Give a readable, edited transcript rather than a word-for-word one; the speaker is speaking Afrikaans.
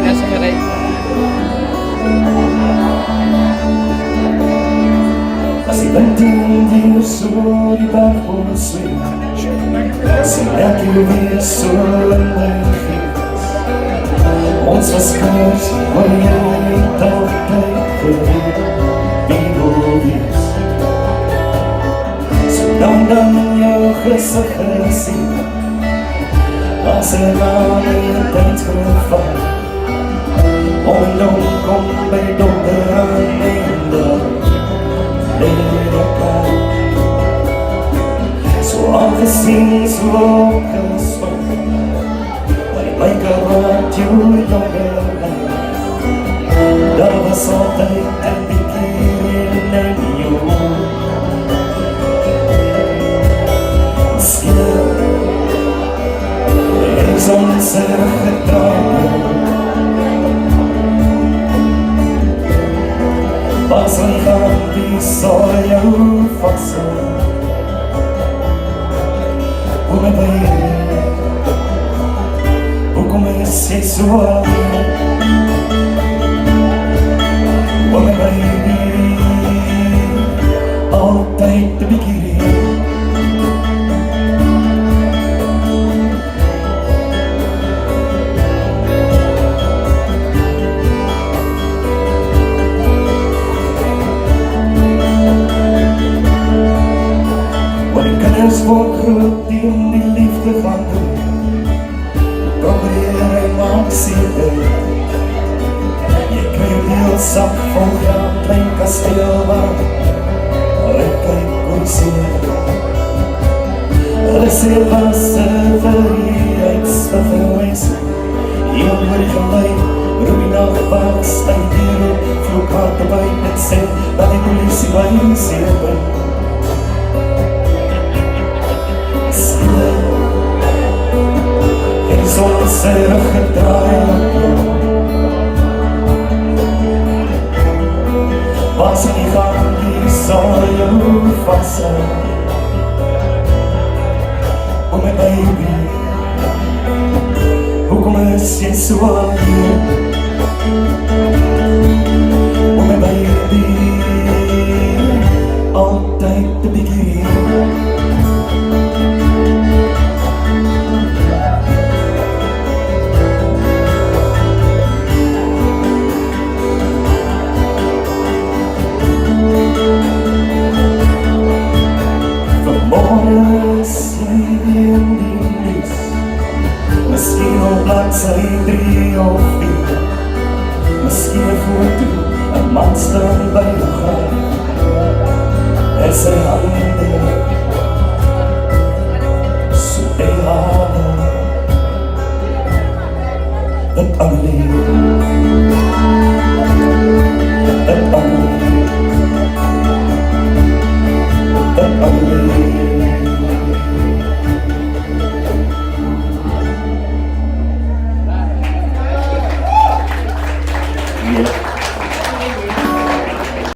Pinas gery. As die wind weer so die berg omsweep, sien ek jou weer so in my gees. Ons was kinders, maar jy het altyd geweet wie wil wees. So dan jou gesig gesien, as ek aan die tyd geval, om dan kom by donker aan en dan so afgezien, so opgesloten, maar die myke wat jou langer lijn. Daar was altijd een bekeering in jou. Misschien is onze gedragen was een gang die zal jou vasten. Hoe my baby, hoekom is jy so alleen? Hoe my baby, altyd te bekeer. Word groot die in die liefde gaan doen. Probeer en maak seker. Jy kry heel sak vol graan, klein kasteel waar ek kyk hoe seer. Hulle sê was vir die uitstaffelwees. Heel oor die gelei, roep die nachtwacht, stijg hier op, vloek hard op uit en sê dat die politie by jou seer ben. En soms sy rug gedraai op jou, was in die gang die sal jou vasthou. O my baby, hoekom is jy so alleen? O my baby, altyd te bekeer. Misschien op bladsy 3 of 4, misschien een foto, een man staan by jou graf, en sy hande, so die hande, wat alleen.